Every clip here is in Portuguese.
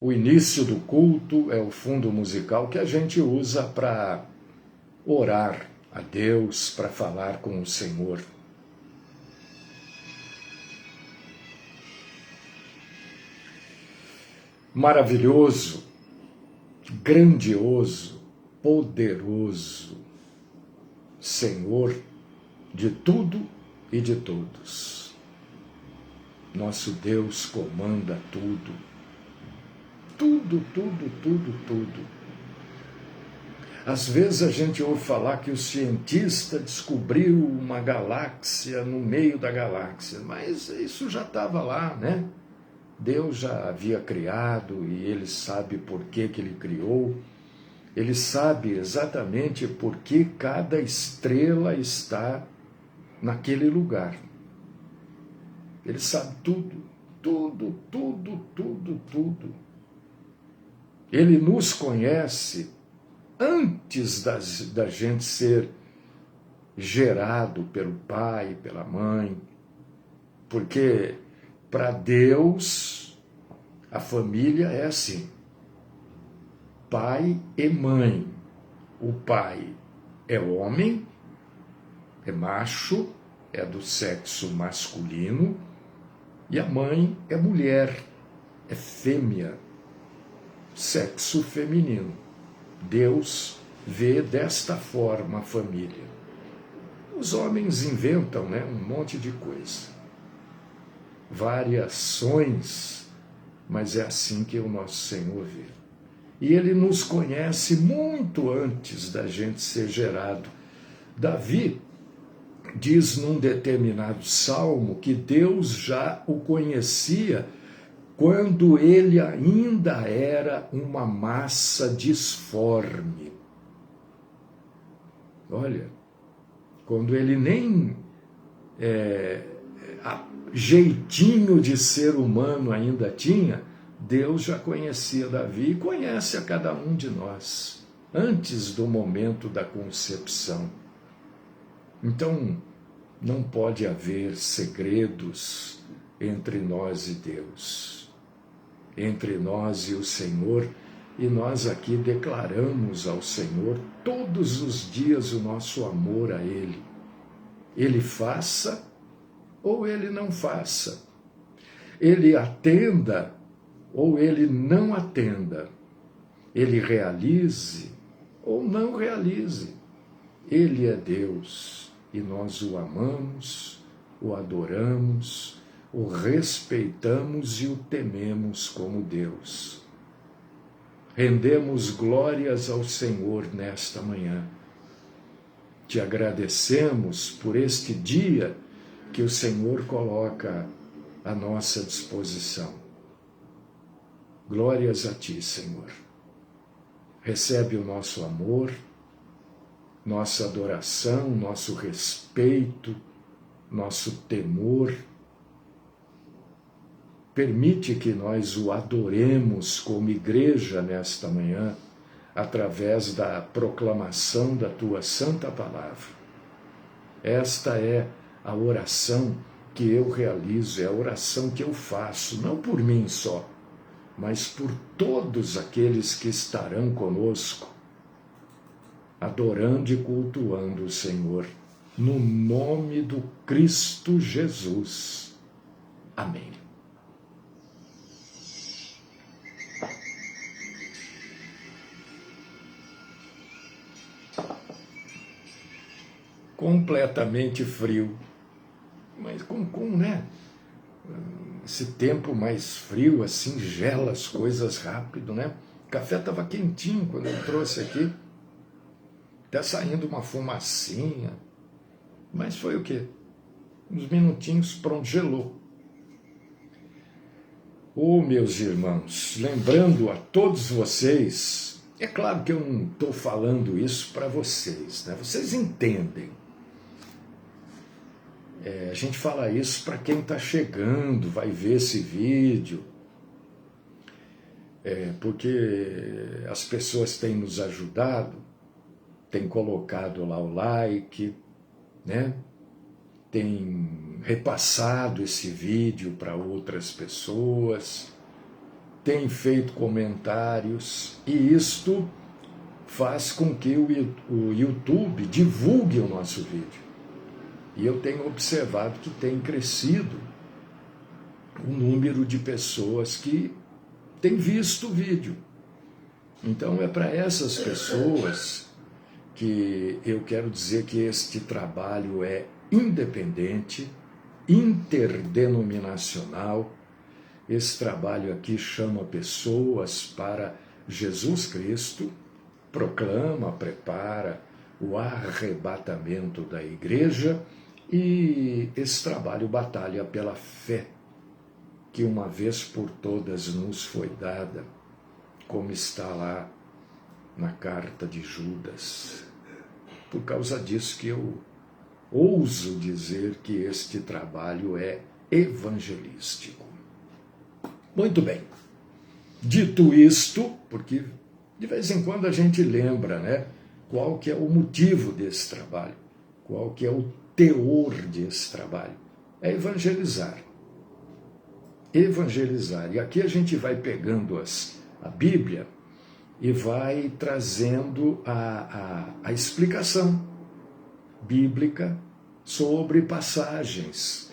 O início do culto é o fundo musical que a gente usa para orar a Deus, para falar com o Senhor. Maravilhoso, grandioso, poderoso, Senhor de tudo e de todos. Nosso Deus comanda tudo. Tudo, tudo, tudo, tudo. Às vezes a gente ouve falar que o cientista descobriu uma galáxia no meio da galáxia, mas isso já estava lá, né? Deus já havia criado e ele sabe por que ele criou. Ele sabe exatamente por que cada estrela está naquele lugar. Ele sabe tudo, tudo, tudo, tudo, tudo. Ele nos conhece antes da gente ser gerado pelo pai, pela mãe, porque para Deus a família é assim, pai e mãe. O pai é homem, é macho, é do sexo masculino, e a mãe é mulher, é fêmea, sexo feminino. Deus vê desta forma a família. Os homens inventam, né, um monte de coisa, variações, mas é assim que o nosso Senhor vê. E ele nos conhece muito antes da gente ser gerado. Davi diz num determinado salmo que Deus já o conhecia quando ele ainda era uma massa disforme. Olha, quando ele nem jeitinho de ser humano ainda tinha, Deus já conhecia Davi e conhece a cada um de nós, antes do momento da concepção. Então, não pode haver segredos entre nós e Deus, entre nós e o Senhor, e nós aqui declaramos ao Senhor todos os dias o nosso amor a Ele. Ele faça ou Ele não faça. Ele atenda ou Ele não atenda. Ele realize ou não realize. Ele é Deus e nós o amamos, o adoramos, o respeitamos e o tememos como Deus. Rendemos glórias ao Senhor nesta manhã. Te agradecemos por este dia que o Senhor coloca à nossa disposição. Glórias a Ti, Senhor. Recebe o nosso amor, nossa adoração, nosso respeito, nosso temor. Permite que nós o adoremos como igreja nesta manhã, através da proclamação da Tua Santa Palavra. Esta é a oração que eu realizo, é a oração que eu faço, não por mim só, mas por todos aqueles que estarão conosco, adorando e cultuando o Senhor, no nome do Cristo Jesus. Amém. Completamente frio, mas né? Esse tempo mais frio, assim, gela as coisas rápido, né? O café estava quentinho quando eu trouxe aqui, até saindo uma fumacinha, mas foi o quê? Uns minutinhos, pronto, gelou. Oh, meus irmãos, lembrando a todos vocês, é claro que eu não estou falando isso para vocês, né? Vocês entendem. A gente fala isso para quem está chegando, vai ver esse vídeo, porque as pessoas têm nos ajudado, têm colocado lá o like, né? Têm repassado esse vídeo para outras pessoas. tem feito comentários, e isto faz com que o YouTube divulgue o nosso vídeo. E eu tenho observado que tem crescido o número de pessoas que têm visto o vídeo. Então é para essas pessoas que eu quero dizer que este trabalho é independente, interdenominacional. Esse trabalho aqui chama pessoas para Jesus Cristo, proclama, prepara o arrebatamento da igreja, e esse trabalho batalha pela fé que uma vez por todas nos foi dada, como está lá na carta de Judas. Por causa disso que eu ouso dizer que este trabalho é evangelístico. Muito bem. Dito isto, porque de vez em quando a gente lembra, né, qual que é o motivo desse trabalho, qual que é o teor desse trabalho. É evangelizar. Evangelizar. E aqui a gente vai pegando a Bíblia e vai trazendo a explicação bíblica sobre passagens,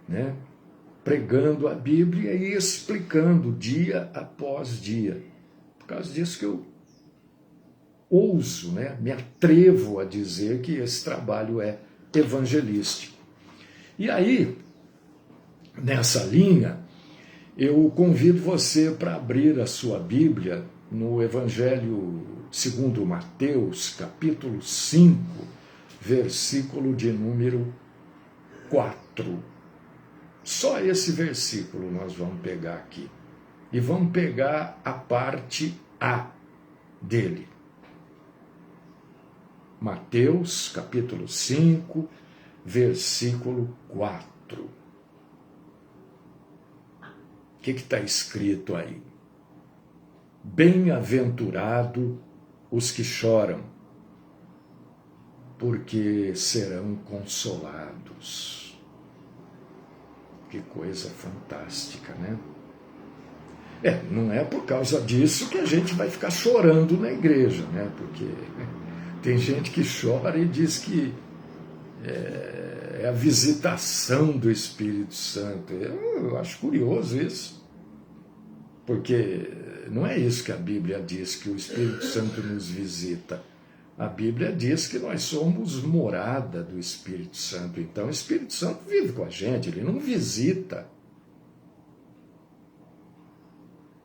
né? Pregando a Bíblia e explicando dia após dia. Por causa disso que eu ouso, né? Me atrevo a dizer que esse trabalho é evangelístico. E aí, nessa linha, eu convido você para abrir a sua Bíblia no Evangelho segundo Mateus, capítulo 5, versículo de número 4. Só esse versículo nós vamos pegar aqui. E vamos pegar a parte A dele. Mateus, capítulo 5, versículo 4. O que está escrito aí? Bem-aventurado os que choram, porque serão consolados. Que coisa fantástica, né? Não é por causa disso que a gente vai ficar chorando na igreja, né? Porque tem gente que chora e diz que é a visitação do Espírito Santo. Eu acho curioso isso, porque não é isso que a Bíblia diz, que o Espírito Santo nos visita. A Bíblia diz que nós somos morada do Espírito Santo. Então o Espírito Santo vive com a gente, ele não visita.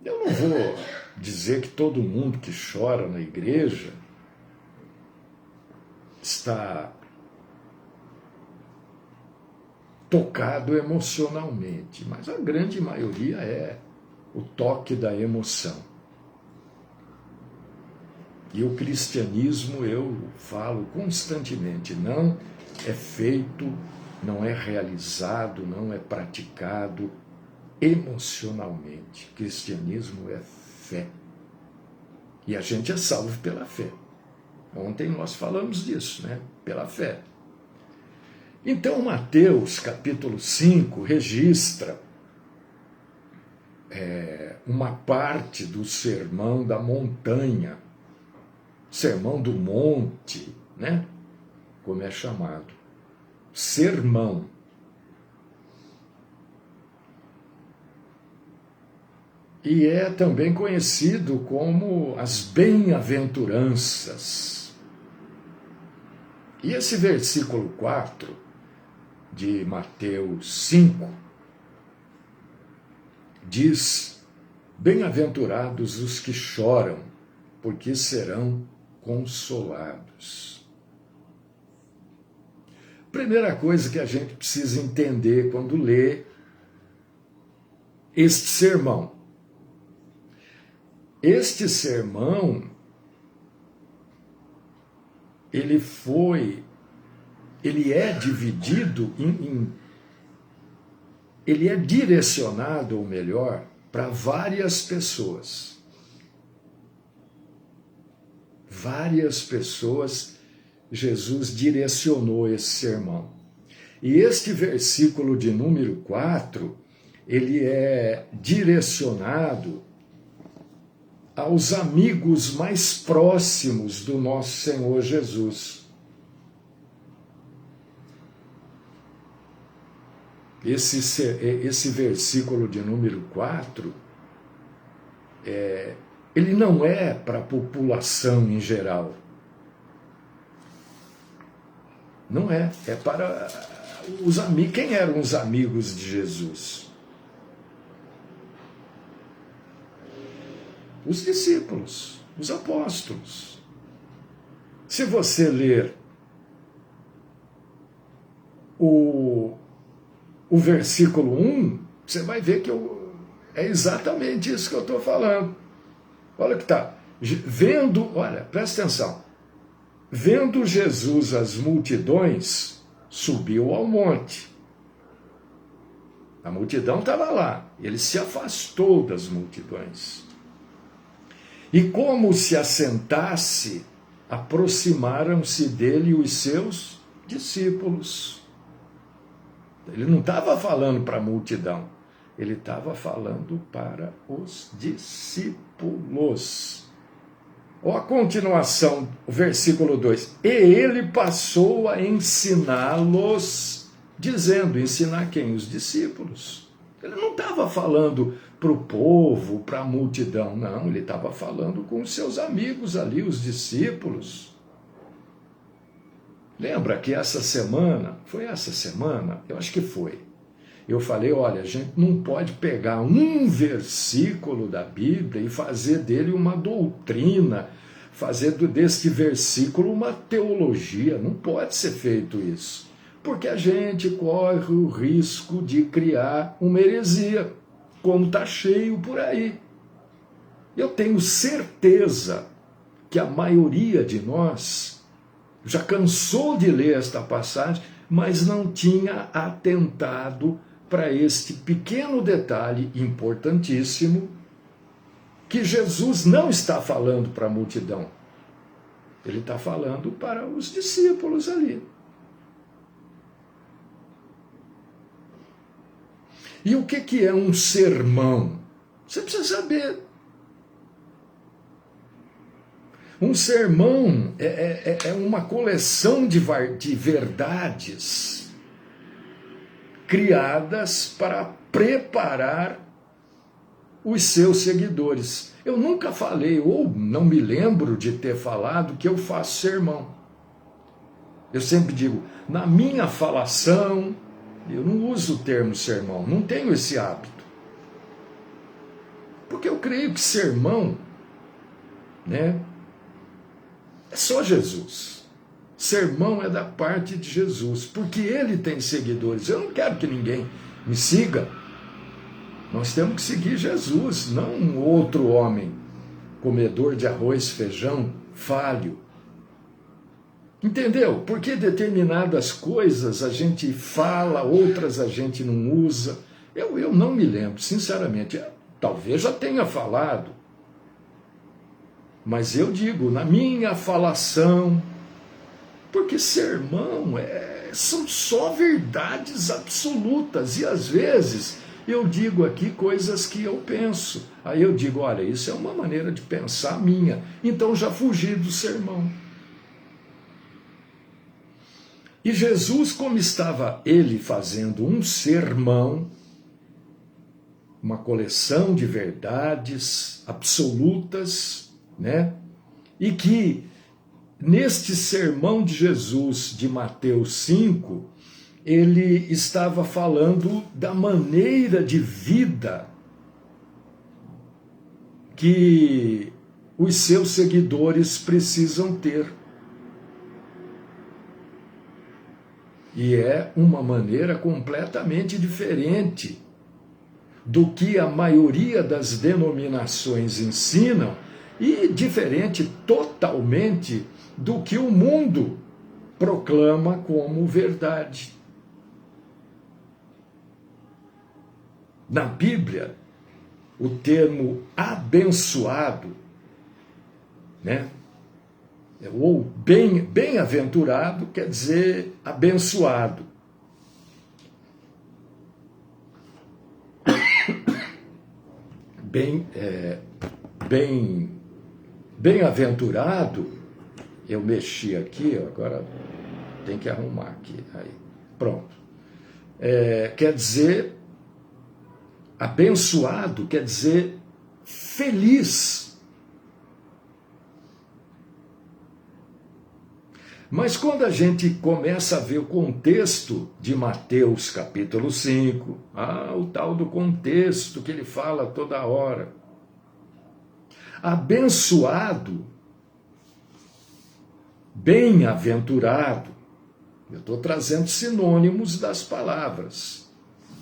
Eu não vou dizer que todo mundo que chora na igreja está tocado emocionalmente, mas a grande maioria é o toque da emoção. E o cristianismo, eu falo constantemente, não é feito, não é realizado, não é praticado emocionalmente. O cristianismo é fé. E a gente é salvo pela fé. Ontem nós falamos disso, né? Pela fé. Então, Mateus, capítulo 5, registra uma parte do sermão da montanha, sermão do monte, né? Como é chamado. Sermão. E é também conhecido como as bem-aventuranças. E esse versículo 4 de Mateus 5 diz: bem-aventurados os que choram, porque serão consolados. Primeira coisa que a gente precisa entender quando lê este sermão. Este sermão, ele é dividido ele é direcionado, ou melhor, para várias pessoas. Várias pessoas Jesus direcionou esse sermão. E este versículo de número 4, ele é direcionado aos amigos mais próximos do nosso Senhor Jesus. Esse versículo de número 4, ele não é para a população em geral. Não é. É para os amigos. Quem eram os amigos de Jesus? Os discípulos, os apóstolos. Se você ler o versículo 1, você vai ver que é exatamente isso que eu estou falando. Olha que está. Olha, presta atenção. Vendo Jesus as multidões, subiu ao monte. A multidão estava lá. Ele se afastou das multidões. E como se assentasse, aproximaram-se dele os seus discípulos. Ele não estava falando para a multidão, ele estava falando para os discípulos. Olha a continuação, o versículo 2. E ele passou a ensiná-los, dizendo, ensinar quem? Os discípulos. Ele não estava falando para o povo, para a multidão, não, ele estava falando com os seus amigos ali, os discípulos. Lembra que foi essa semana? Eu acho que foi. Eu falei, olha, a gente não pode pegar um versículo da Bíblia e fazer dele uma doutrina, fazer deste versículo uma teologia. Não pode ser feito isso, porque a gente corre o risco de criar uma heresia, como está cheio por aí. Eu tenho certeza que a maioria de nós já cansou de ler esta passagem, mas não tinha atentado para este pequeno detalhe importantíssimo, que Jesus não está falando para a multidão. Ele está falando para os discípulos ali. E o que é um sermão? Você precisa saber. Um sermão é uma coleção de verdades criadas para preparar os seus seguidores. Eu nunca falei, ou não me lembro de ter falado, que eu faço sermão. Eu sempre digo, na minha falação, eu não uso o termo sermão, não tenho esse hábito. Porque eu creio que sermão, né, é só Jesus. Sermão é da parte de Jesus, porque ele tem seguidores. Eu não quero que ninguém me siga. Nós temos que seguir Jesus, não um outro homem, comedor de arroz, feijão, falho. Entendeu? Porque determinadas coisas a gente fala, outras a gente não usa. Eu não me lembro, sinceramente. Talvez já tenha falado. Mas eu digo, na minha falação, porque sermão são só verdades absolutas. E às vezes eu digo aqui coisas que eu penso. Aí eu digo, olha, isso é uma maneira de pensar minha. Então já fugi do sermão. E Jesus, como estava ele fazendo um sermão, uma coleção de verdades absolutas, né? E que neste sermão de Jesus de Mateus 5, ele estava falando da maneira de vida que os seus seguidores precisam ter. E é uma maneira completamente diferente do que a maioria das denominações ensinam e diferente totalmente do que o mundo proclama como verdade. Na Bíblia, o termo abençoado, né? Ou bem-aventurado quer dizer abençoado. bem-aventurado, eu mexi aqui, agora tem que arrumar aqui, aí, pronto. Quer dizer, abençoado quer dizer feliz. Mas quando a gente começa a ver o contexto de Mateus capítulo 5, o tal do contexto que ele fala toda hora. Abençoado, bem-aventurado, eu estou trazendo sinônimos das palavras,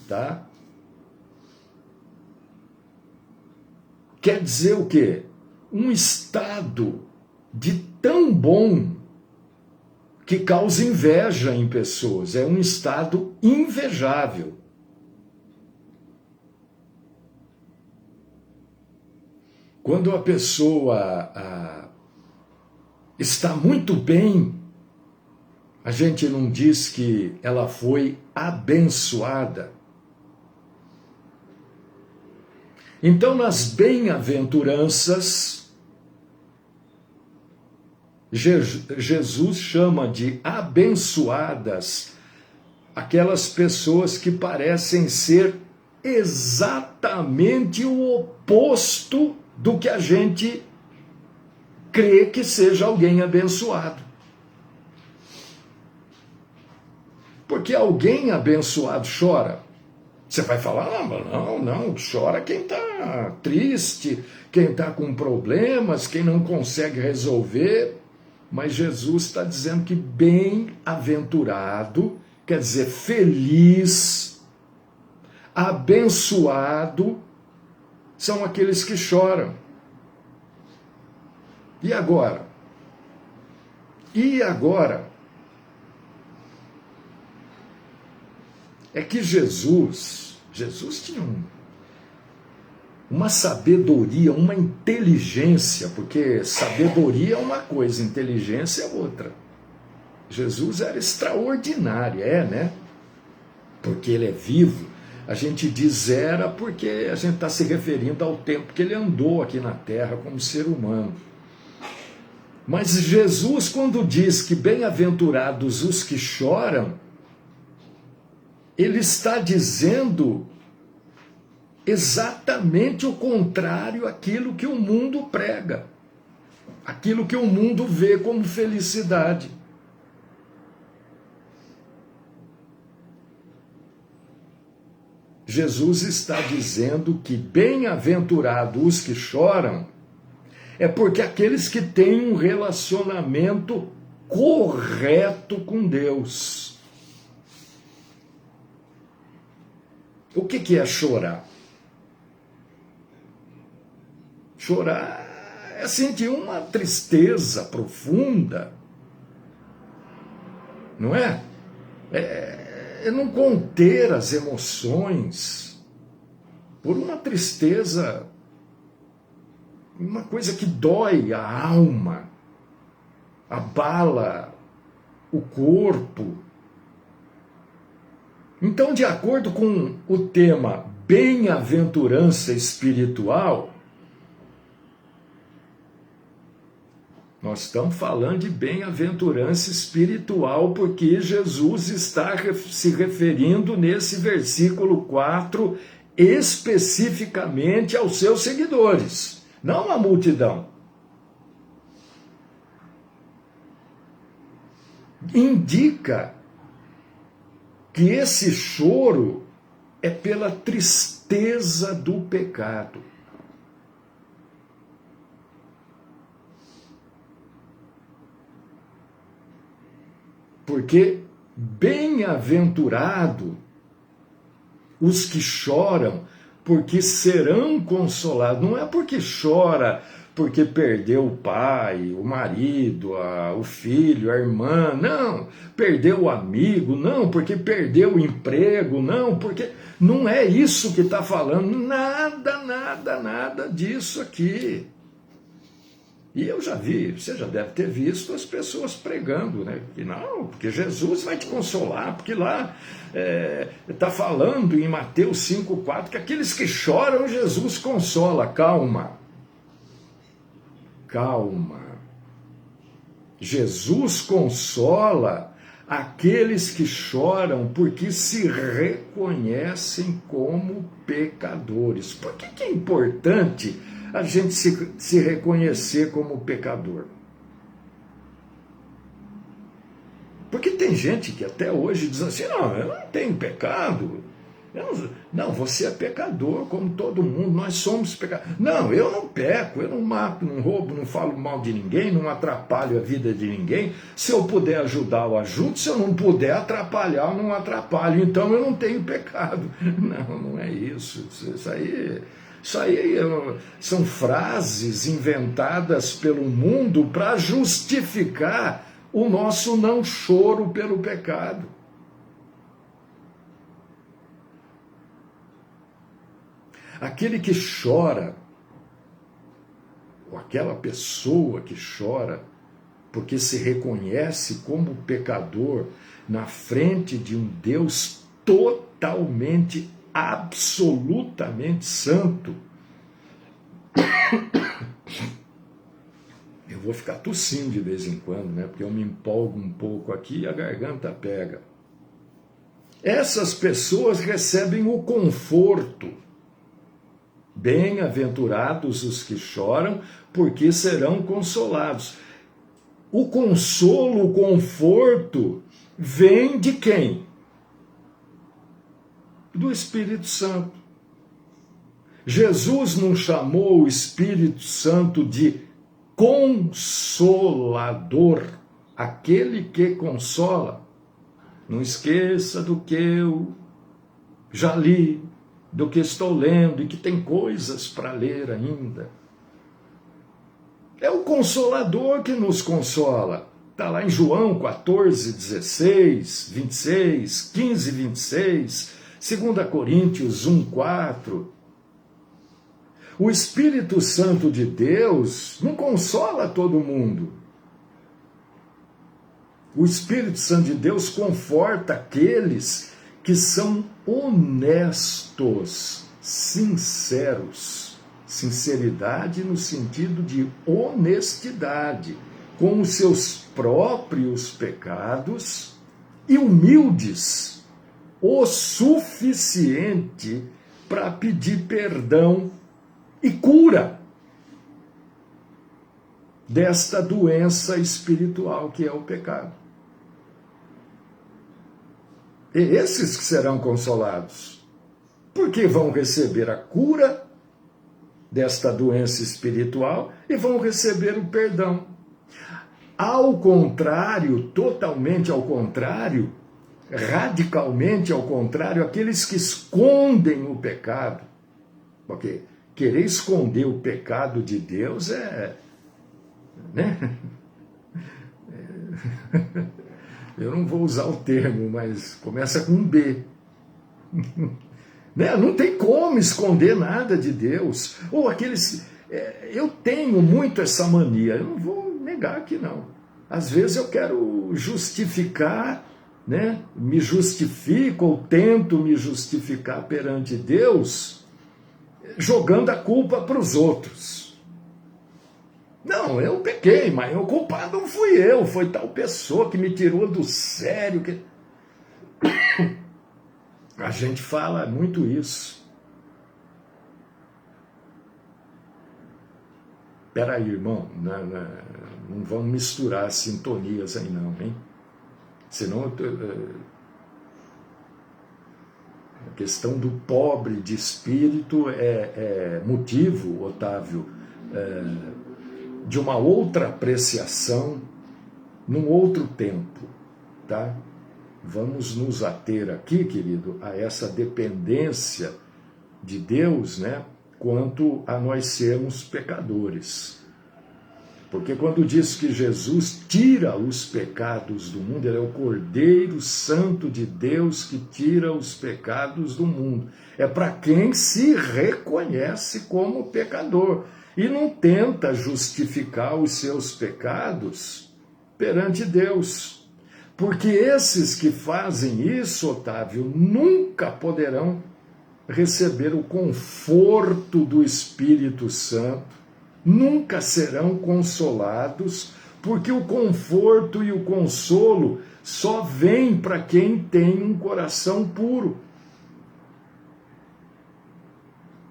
tá? Quer dizer o quê? Um estado de tão bom que causa inveja em pessoas. É um estado invejável. Quando a pessoa está muito bem, a gente não diz que ela foi abençoada. Então, nas bem-aventuranças, Jesus chama de abençoadas aquelas pessoas que parecem ser exatamente o oposto do que a gente crê que seja alguém abençoado. Porque alguém abençoado chora. Você vai falar, não, chora quem está triste, quem está com problemas, quem não consegue resolver. Mas Jesus está dizendo que bem-aventurado quer dizer feliz, abençoado, são aqueles que choram. E agora? É que Jesus tinha uma sabedoria, uma inteligência, porque sabedoria é uma coisa, inteligência é outra. Jesus era extraordinário, né? Porque ele é vivo. A gente diz era porque a gente está se referindo ao tempo que ele andou aqui na Terra como ser humano. Mas Jesus, quando diz que bem-aventurados os que choram, ele está dizendo exatamente o contrário àquilo que o mundo prega, aquilo que o mundo vê como felicidade. Jesus está dizendo que bem-aventurados os que choram é porque aqueles que têm um relacionamento correto com Deus. O que é chorar? Chorar é sentir uma tristeza profunda, não é? É não conter as emoções por uma tristeza, uma coisa que dói a alma, abala o corpo. Então, de acordo com o tema bem-aventurança espiritual, nós estamos falando de bem-aventurança espiritual porque Jesus está se referindo nesse versículo 4 especificamente aos seus seguidores, não à multidão. Indica que esse choro é pela tristeza do pecado. Porque bem-aventurado os que choram, porque serão consolados. Não é porque chora porque perdeu o pai, o marido, o filho, a irmã, não, perdeu o amigo, não, porque perdeu o emprego, não, porque não é isso que está falando, nada disso aqui. E eu já vi, você já deve ter visto as pessoas pregando, né? Que não, porque Jesus vai te consolar, porque lá está falando em Mateus 5,4 que aqueles que choram, Jesus consola. Calma. calma. Jesus consola aqueles que choram porque se reconhecem como pecadores. Por que é importante a gente se reconhecer como pecador? Porque tem gente que até hoje diz assim, não, eu não tenho pecado. Não, você é pecador como todo mundo, nós somos pecadores. Não, eu não peco, eu não mato, não roubo, não falo mal de ninguém, não atrapalho a vida de ninguém. Se eu puder ajudar, eu ajudo. Se eu não puder atrapalhar, eu não atrapalho. Então eu não tenho pecado. Não, não é isso. Isso aí são frases inventadas pelo mundo para justificar o nosso não choro pelo pecado. Aquele que chora, ou aquela pessoa que chora, porque se reconhece como pecador na frente de um Deus totalmente, absolutamente santo. Eu vou ficar tossindo de vez em quando, né? Porque eu me empolgo um pouco aqui e a garganta pega. Essas pessoas recebem o conforto. Bem-aventurados os que choram, porque serão consolados. O consolo, o conforto, vem de quem? Do Espírito Santo. Jesus não chamou o Espírito Santo de Consolador, aquele que consola. Não esqueça do que eu já li, do que estou lendo e que tem coisas para ler ainda. É o Consolador que nos consola. Está lá em João 14, 16, 26, 15, 26, 2 Coríntios 1, 4. O Espírito Santo de Deus não consola todo mundo. O Espírito Santo de Deus conforta aqueles que são honestos, sinceros. Sinceridade no sentido de honestidade com os seus próprios pecados e humildes o suficiente para pedir perdão e cura desta doença espiritual que é o pecado. E esses que serão consolados, porque vão receber a cura desta doença espiritual e vão receber o perdão. Ao contrário, totalmente ao contrário, radicalmente ao contrário, aqueles que escondem o pecado, porque querer esconder o pecado de Deus né? Eu não vou usar o termo, mas começa com um B. Né? Não tem como esconder nada de Deus. Ou aqueles... eu tenho muito essa mania, eu não vou negar que não. Às vezes eu quero justificar, né? Me justifico ou tento me justificar perante Deus, jogando a culpa para os outros. Não, eu pequei, mas o culpado não fui eu, foi tal pessoa que me tirou do sério. A gente fala muito isso. Espera aí, irmão, não vamos misturar sintonias aí não, hein? Senão a questão do pobre de espírito é motivo, Otávio, de uma outra apreciação num outro tempo, tá? Vamos nos ater aqui, querido, a essa dependência de Deus, né, quanto a nós sermos pecadores. Porque quando diz que Jesus tira os pecados do mundo, ele é o Cordeiro Santo de Deus que tira os pecados do mundo. É para quem se reconhece como pecador e não tenta justificar os seus pecados perante Deus. Porque esses que fazem isso, Otávio, nunca poderão receber o conforto do Espírito Santo nunca serão consolados, porque o conforto e o consolo só vem para quem tem um coração puro.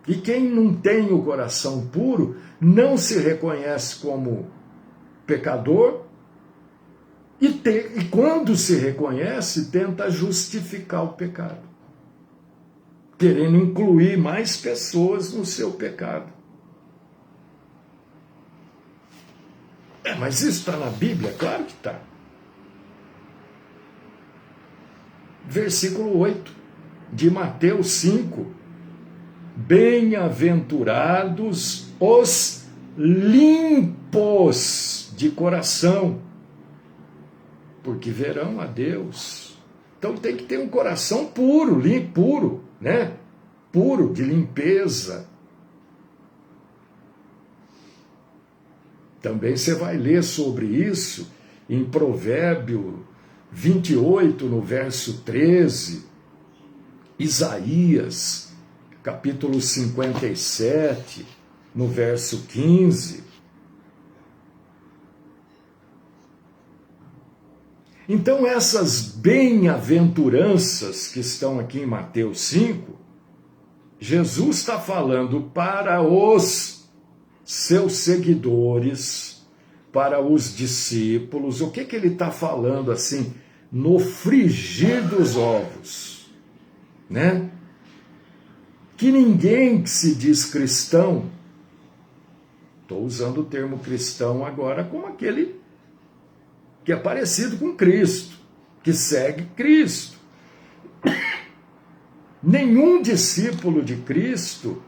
E quem não tem o coração puro não se reconhece como pecador e quando se reconhece, tenta justificar o pecado, querendo incluir mais pessoas no seu pecado. Mas isso está na Bíblia? Claro que está. Versículo 8 de Mateus 5. Bem-aventurados os limpos de coração, porque verão a Deus. Então tem que ter um coração puro, puro, né? Puro, de limpeza. Também você vai ler sobre isso em Provérbio 28, no verso 13, Isaías, capítulo 57, no verso 15. Então essas bem-aventuranças que estão aqui em Mateus 5, Jesus está falando para os seus seguidores, para os discípulos. O que ele está falando assim, no frigir dos ovos, né? Que ninguém que se diz cristão, estou usando o termo cristão agora como aquele que é parecido com Cristo, que segue Cristo. Nenhum discípulo de Cristo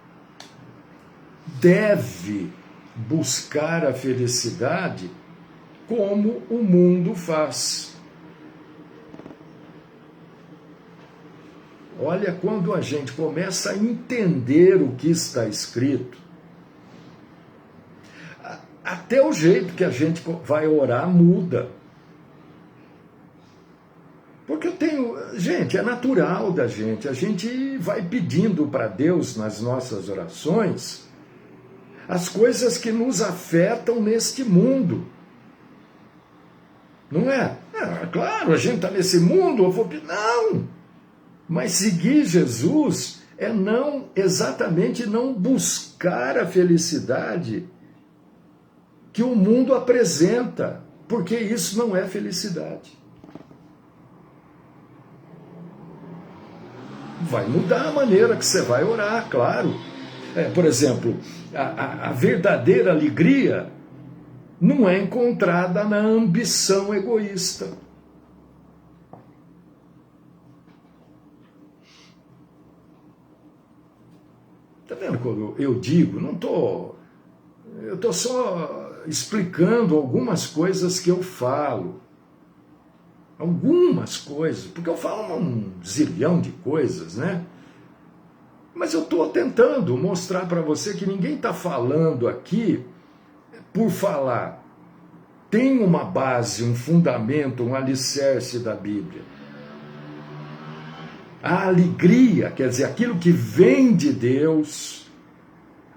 deve buscar a felicidade como o mundo faz. Olha, quando a gente começa a entender o que está escrito, até o jeito que a gente vai orar muda. Porque gente, é natural da gente, a gente vai pedindo para Deus nas nossas orações as coisas que nos afetam neste mundo. Não é? Claro, a gente está nesse mundo, eu vou pedir. Não! Mas seguir Jesus é exatamente não buscar a felicidade que o mundo apresenta, porque isso não é felicidade. Vai mudar a maneira que você vai orar, claro. Por exemplo, a verdadeira alegria não é encontrada na ambição egoísta. Está vendo quando eu digo? Eu estou só explicando algumas coisas que eu falo. Algumas coisas, porque eu falo um zilhão de coisas, né? Mas eu estou tentando mostrar para você que ninguém está falando aqui por falar. Tem uma base, um fundamento, um alicerce da Bíblia. A alegria, quer dizer, aquilo que vem de Deus,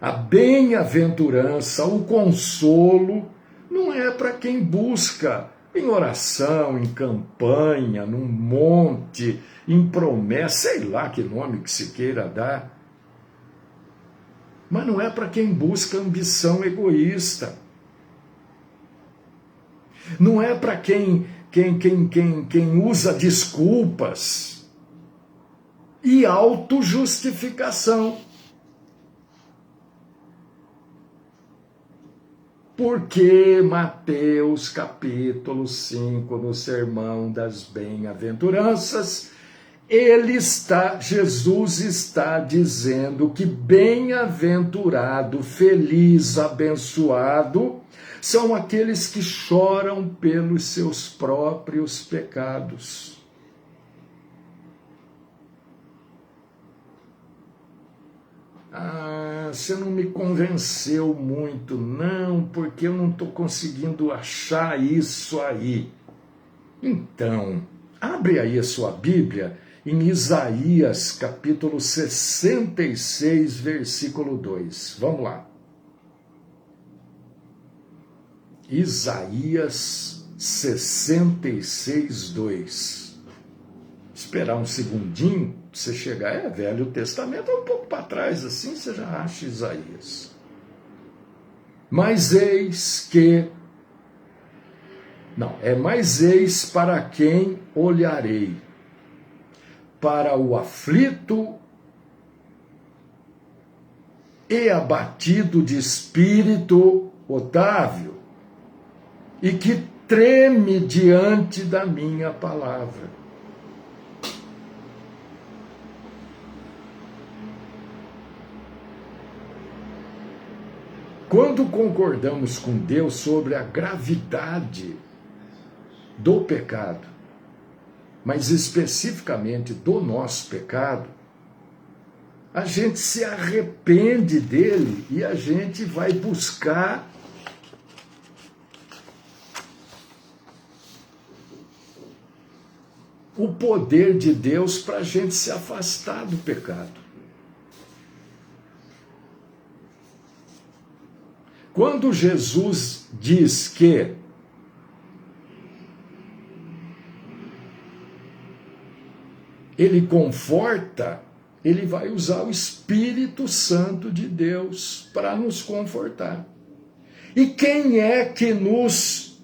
a bem-aventurança, o consolo, não é para quem busca em oração, em campanha, num monte, em promessa, sei lá que nome que se queira dar. Mas não é para quem busca ambição egoísta. Não é para quem usa desculpas e autojustificação. Porque Mateus capítulo 5, no Sermão das Bem-aventuranças, Jesus está dizendo que bem-aventurado, feliz, abençoado, são aqueles que choram pelos seus próprios pecados. Você não me convenceu muito, não, porque eu não estou conseguindo achar isso aí. Então, abre aí a sua Bíblia em Isaías, capítulo 66, versículo 2. Vamos lá. Isaías 66, 2. Esperar um segundinho para você chegar, Velho Testamento, um pouco para trás, assim você já acha Isaías. Mas eis que... Não, mas eis para quem olharei, para o aflito e abatido de espírito, Otávio, e que treme diante da minha palavra. Quando concordamos com Deus sobre a gravidade do pecado, mas especificamente do nosso pecado, a gente se arrepende dele e a gente vai buscar o poder de Deus para a gente se afastar do pecado. Quando Jesus diz que ele conforta, ele vai usar o Espírito Santo de Deus para nos confortar. E quem é que nos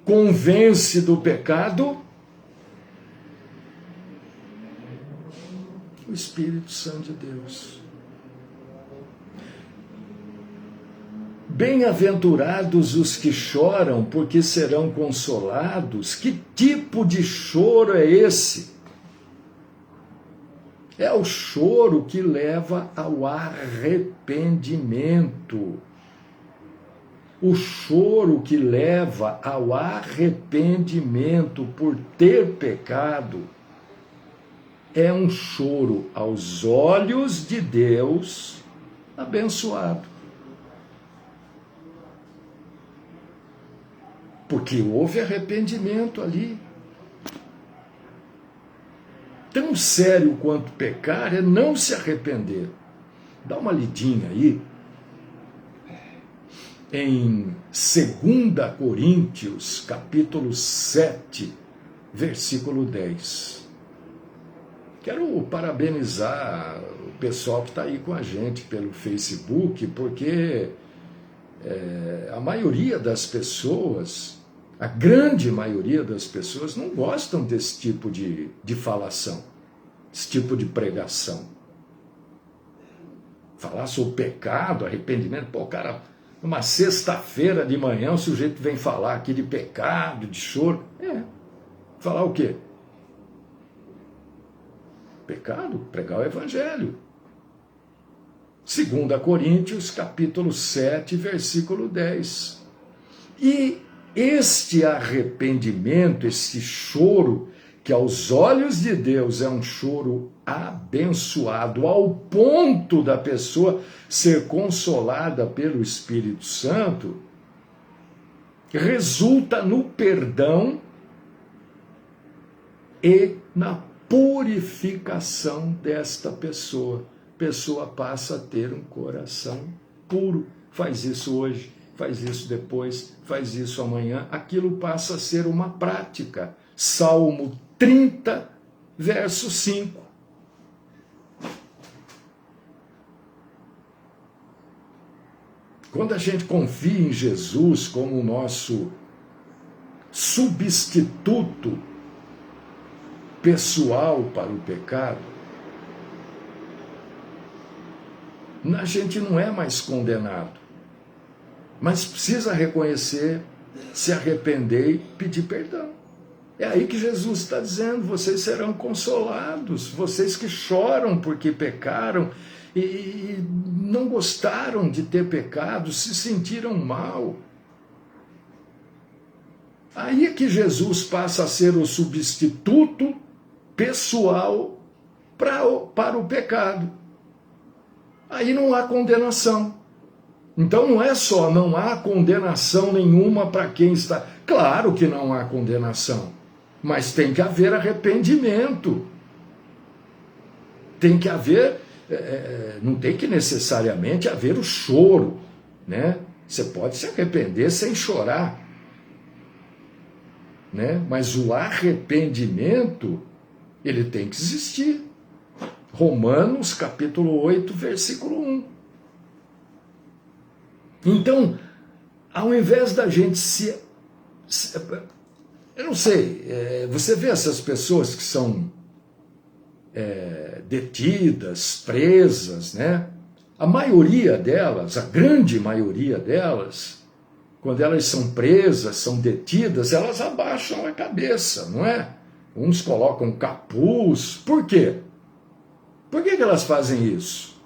convence do pecado? O Espírito Santo de Deus. Bem-aventurados os que choram, porque serão consolados. Que tipo de choro é esse? É o choro que leva ao arrependimento. O choro que leva ao arrependimento por ter pecado é um choro aos olhos de Deus abençoado. Porque houve arrependimento ali. Tão sério quanto pecar é não se arrepender. Dá uma lidinha aí em 2 Coríntios, capítulo 7, versículo 10. Quero parabenizar o pessoal que está aí com a gente pelo Facebook, porque a maioria das pessoas, a grande maioria das pessoas não gostam desse tipo de falação, desse tipo de pregação. Falar sobre pecado, arrependimento, pô, cara, numa sexta-feira de manhã o sujeito vem falar aqui de pecado, de choro. Falar o quê? Pecado, pregar o evangelho. 2 Coríntios, capítulo 7, versículo 10. E este arrependimento, esse choro, que aos olhos de Deus é um choro abençoado, ao ponto da pessoa ser consolada pelo Espírito Santo, resulta no perdão e na purificação desta pessoa. A pessoa passa a ter um coração puro. Faz isso hoje, faz isso depois, faz isso amanhã. Aquilo passa a ser uma prática. Salmo 30, verso 5. Quando a gente confia em Jesus como o nosso substituto pessoal para o pecado, a gente não é mais condenado, mas precisa reconhecer, se arrepender e pedir perdão. É aí que Jesus está dizendo: vocês serão consolados, vocês que choram porque pecaram e não gostaram de ter pecado, se sentiram mal. Aí é que Jesus passa a ser o substituto pessoal para o pecado. Aí não há condenação. Então não é só não há condenação nenhuma para quem está... Claro que não há condenação, mas tem que haver arrependimento. Tem que haver... não tem que necessariamente haver o choro, né? Você pode se arrepender sem chorar, né? Mas o arrependimento, ele tem que existir. Romanos capítulo 8, versículo 1. Então, ao invés da gente eu não sei, você vê essas pessoas que são detidas, presas, né? A maioria delas, a grande maioria delas, quando elas são presas, são detidas, elas abaixam a cabeça, não é? Uns colocam capuz. Por quê? Por que elas fazem isso?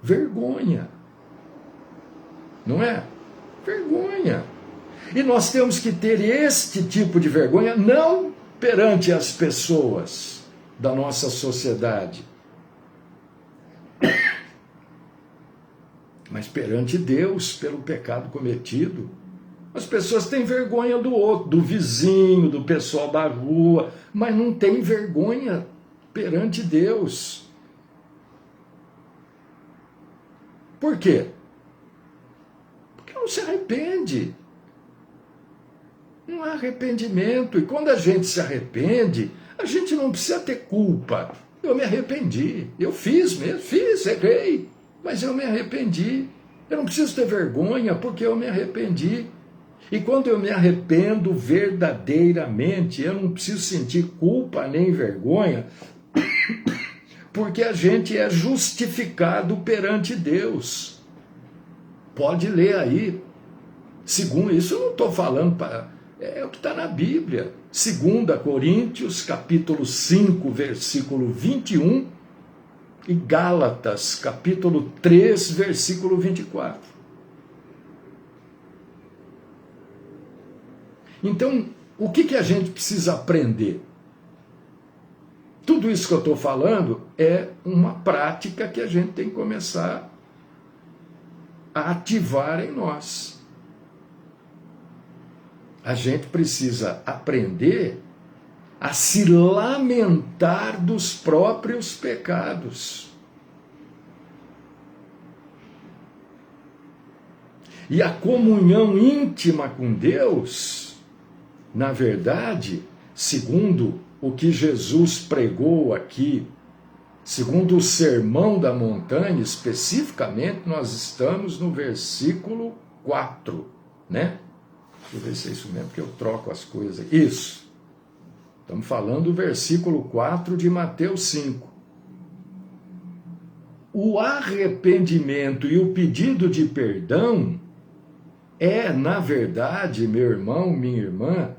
Vergonha. Não é? Vergonha. E nós temos que ter este tipo de vergonha, não perante as pessoas da nossa sociedade, mas perante Deus, pelo pecado cometido. As pessoas têm vergonha do outro, do vizinho, do pessoal da rua, mas não têm vergonha perante Deus. Por quê? Porque não se arrepende. Não há arrependimento. E quando a gente se arrepende, a gente não precisa ter culpa. Eu me arrependi. Eu fiz mesmo, errei. Mas eu me arrependi. Eu não preciso ter vergonha porque eu me arrependi. E quando eu me arrependo verdadeiramente, eu não preciso sentir culpa nem vergonha, porque a gente é justificado perante Deus. Pode ler aí. Segundo isso, eu não estou falando é o que está na Bíblia. 2 Coríntios, capítulo 5, versículo 21, e Gálatas, capítulo 3, versículo 24. Então, o que a gente precisa aprender? Tudo isso que eu estou falando é uma prática que a gente tem que começar a ativar em nós. A gente precisa aprender a se lamentar dos próprios pecados. E a comunhão íntima com Deus, na verdade, segundo o que Jesus pregou aqui, segundo o Sermão da Montanha, especificamente, nós estamos no versículo 4, né? Deixa eu ver se é isso mesmo, porque eu troco as coisas. Isso. Estamos falando do versículo 4 de Mateus 5. O arrependimento e o pedido de perdão na verdade, meu irmão, minha irmã,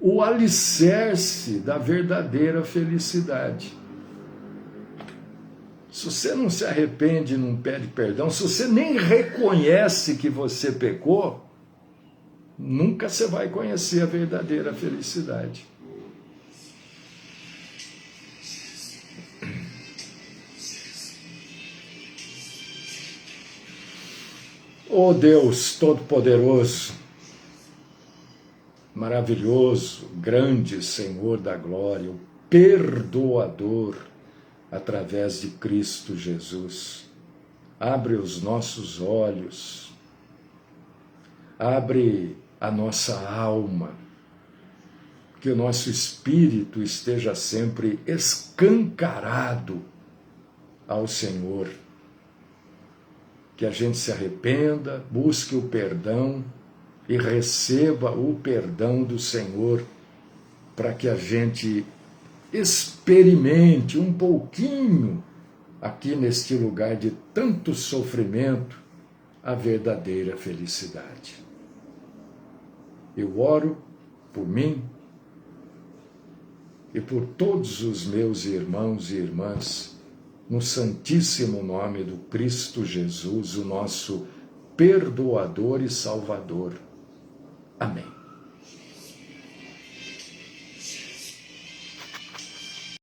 o alicerce da verdadeira felicidade. Se você não se arrepende, não pede perdão, se você nem reconhece que você pecou, nunca você vai conhecer a verdadeira felicidade. Oh Deus Todo-Poderoso, maravilhoso, grande Senhor da glória, o perdoador através de Cristo Jesus, abre os nossos olhos, abre a nossa alma, que o nosso espírito esteja sempre escancarado ao Senhor, que a gente se arrependa, busque o perdão e receba o perdão do Senhor, para que a gente experimente um pouquinho, aqui neste lugar de tanto sofrimento, a verdadeira felicidade. Eu oro por mim e por todos os meus irmãos e irmãs, no santíssimo nome do Cristo Jesus, o nosso perdoador e salvador. Amém.